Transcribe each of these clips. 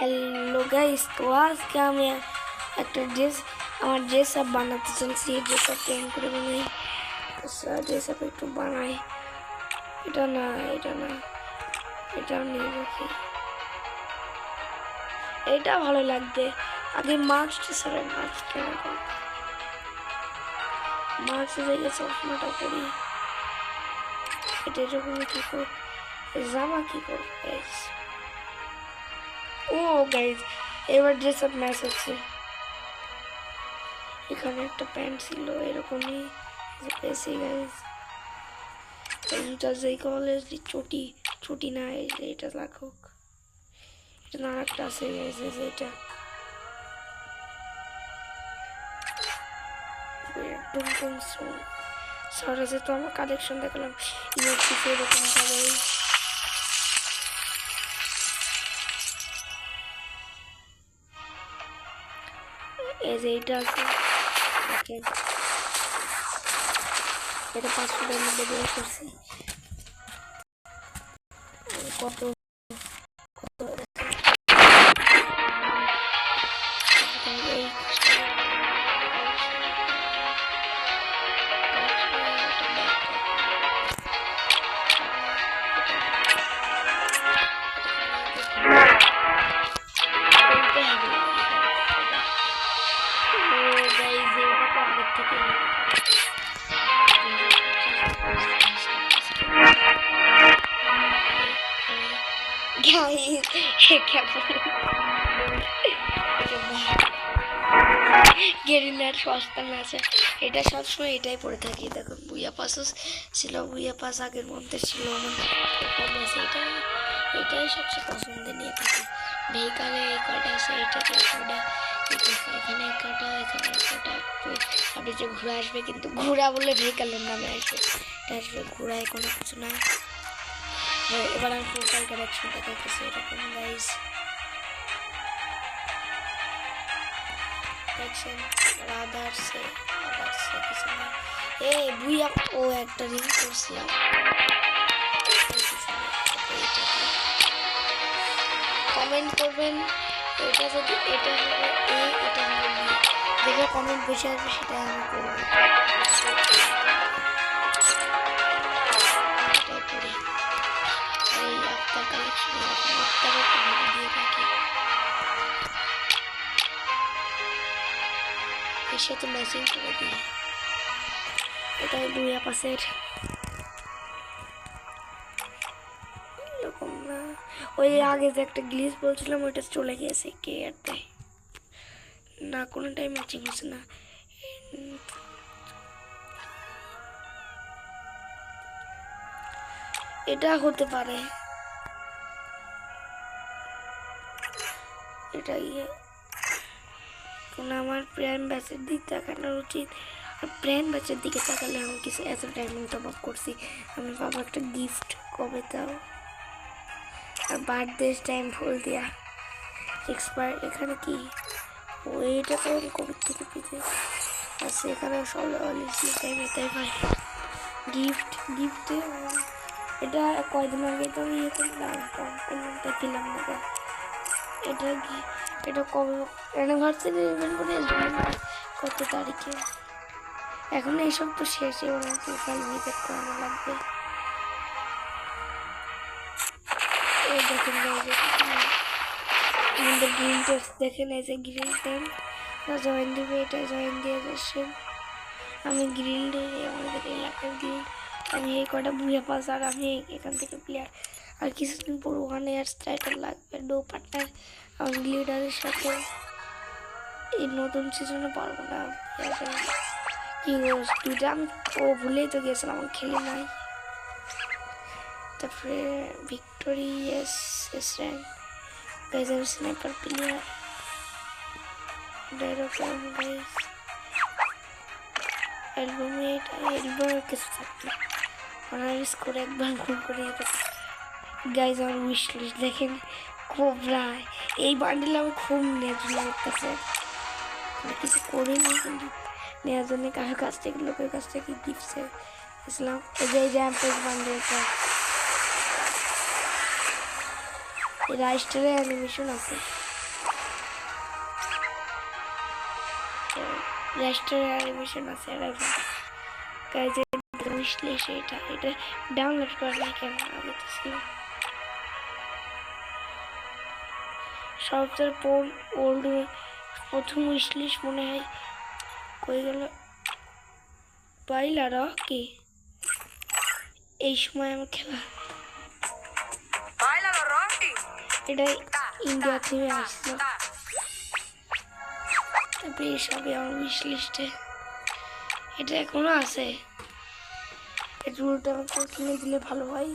hello guys, तो आज क्या मैं एक ड्रेस अप बनाते चलছি ड्रेस अप প্ল্যান করে বানাই ड्रेस अप একটু বানাই এটা না এটা নিয়ে রাখি এটা ভালো লাগবে আগে মার্কস সরে মার্কস কেন মার্কস দিয়ে চশমাটা পরি এটা এরকম কি করব জামা কি করব গাইস ও গাইস এবার ড্রেস আপ ম্যাচ হচ্ছে এখানে একটা প্যান্ট ছিল এরকমই যে পেছি গাইস এটা যেই কলেজ চটি না এটা লাখক এটা না একটা আছে গাইস এটা টুম সরে যে তো আমার কালেকশন দেখলাম ইমোজি এরকম হবে এই যে এটা আছে দেখেন এটা 500 টাকার মধ্যে বের করছি কত গেরিনার সস্তা না আছে এটা সবসময় এটাই পরে থাকি দেখুন বুইয়া পাস ছিল বুইয়া পাস আগের মধ্যে ছিল এটাই সবচেয়ে পছন্দের নিয়ে থাকি ভেহিকালে এই কটা আছে এটাতে কটা এখানে কটা এখানে কটা আপনি যে ঘোরা আসবে কিন্তু ঘোরা বলে ভেহিকালের নামে আসবে এটা আসবে ঘোরায় কোনো কিছু না এবার আমি টোটাল কালেকশন দেখাচ্ছি এরকম গাইস দেখছেন আদার্সে কিছু না বুইয়া ও একটা রিং করছিলাম কমেন্ট করবেন এটা যদি এটা হবে এটা হবে দেখে কমেন্ট বেশি আসবে সেটা আমি করবো এই আপনার কালেকশন আপনার দিয়ে রাখি এর সাথে ম্যাচিং করে দিই এটাই বুইয়া পাসের এরকম না ওই আগে যে একটা গ্লিচ বলছিলাম ওইটা চলে গিয়েছে কে আর দেয় না কোনোটাই ম্যাচিং হচ্ছে না এটা হতে পারে এটা আমার প্রাইম ব্যাচের দিকে তাকানো উচিত আর প্রাইম ব্যাচের দিকে তাকালে আমি কিছু এত ডায়মন্ড টপ আপ করছি আমি পাবো একটা গিফট কবে তাও আর বার্থডে টাইম ফুল দেওয়া এক্সপায়ার এখানে কি ওইটা তো কবে থেকে পেতে আছে এখানে সব টাইম এটাই পাই গিফটে এটা কয়দিন আগে তো আমি করলাম কোনটা দিলাম না এটা কবে অ্যানিভার্সারি ইভেন্ট করে কত তারিখে এখন এইসব তো শেষ এবার প্রোফাইল ভিজিট করানো লাগবে এই দেখেন আমাদের গ্রিন টেস্ট দেখেন এই যে গ্রিন টেন জয়েন দিবে এটা জয়েন দিয়ে যাচ্ছেন আমি গ্রিল আমাদের এলাকার গ্রিল আমি এই কটা বুঝে পাস আর আমি এখান থেকে প্লেয়ার আর কিছুদিন পর 1 ইয়ার স্ট্রাইকার লাগবে নো পার্টনার আমার লিডারের সাথে এই নতুন সিজনে পারবো না কি দুইটা আমি ভুলেই তো গিয়েছিলাম আমার খেলি নাই তারপরে ভিক্টোরিয়াস র্যাঙ্ক গাইজ আমি স্নাইপার প্লেয়ার এরকম গাইজ অ্যালবামে এলবার কিছু থাকবে অনারিস করে একবার ভুল করে গাইজ আমার উইশ লিস্ট দেখেন খুব রায় এই বান্ডিল আমি খুব নেওয়ার জন্য করতেছে কিছু করিনি কিন্তু নেওয়ার জন্য কারোর কাছ থেকে লোকের কাছ থেকে গিফট ইসলাম এই যে অ্যাম্পেজ বান্ডিলটা রাইস্টারের অ্যানিমেশন আছে রেস্টার অ্যানিমেশন আছে গাইজ উইশলিস্ট এটা ডাউনলোড করা নাই কেন আগে তো ছিল সবচেয়ে ওল্ড প্রথম উইশলিস্ট মনে হয় কই গেল পাইলা কি এই সময় আমার খেলা এটা ইন্ডিয়া থেকে আসলো তারপরে এসবই আমার উইশ লিস্টে এটা এখনো আছে এই রুলটা আমাকে কিনে দিলে ভালো হয়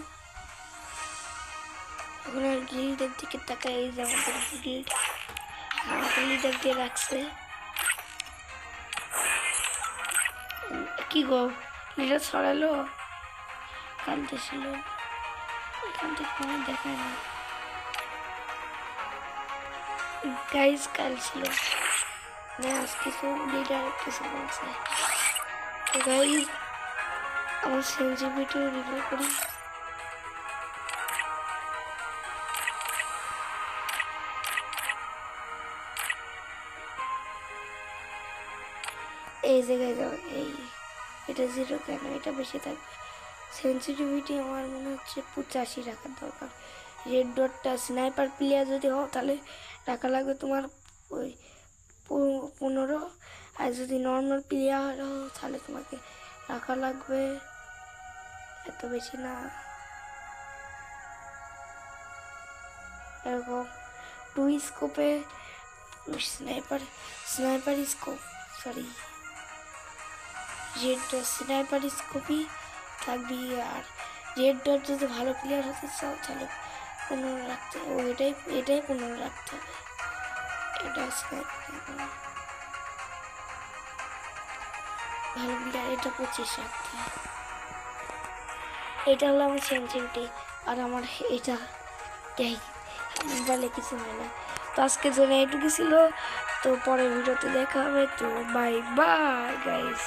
এখন আর গিল্ডের দিকে তাকাই এই যে আমাদের গিল্ড আমাকে লিডার দিয়ে রাখছে কি গো লিডার ছড়ালো কালতে ছিল এখান থেকে কোনো দেখায় না গাইজ কাল ছিল না আজকে তো লিডার কিছু বলছে তো গাইজ আমার সেন্সিটিভিটি রিভিউ করি এই জায়গায় যাও এই এটা 0 কেন এটা বেশি থাকবে সেন্সিটিভিটি আমার মনে হচ্ছে 85 রাখার দরকার রেড ডটটা স্নাইপার প্লেয়ার যদি হও তাহলে টাকা লাগবে তোমার ওই 15 আর যদি নর্মাল প্লেয়ার হও তাহলে তোমাকে টাকা লাগবে এত বেশি না এরকম 2 স্কোপে sniper scope sorry red dot sniper স্কোপই থাকবি আর রেড ডট যদি ভালো প্লেয়ার হতে চাও তাহলে 15 রাখতে হবে এটাই 15 রাখতে হবে এটা ভালো প্লেয়ার এটা 25 রাখতে হবে এটা হলো আমার সেন্সিটিভিটি আর আমার এটা বলে কিছু হয় না তো আজকের জন্য এটুকু ছিল তো পরের ভিডিওতে দেখা হবে তো বাই বাই গাইস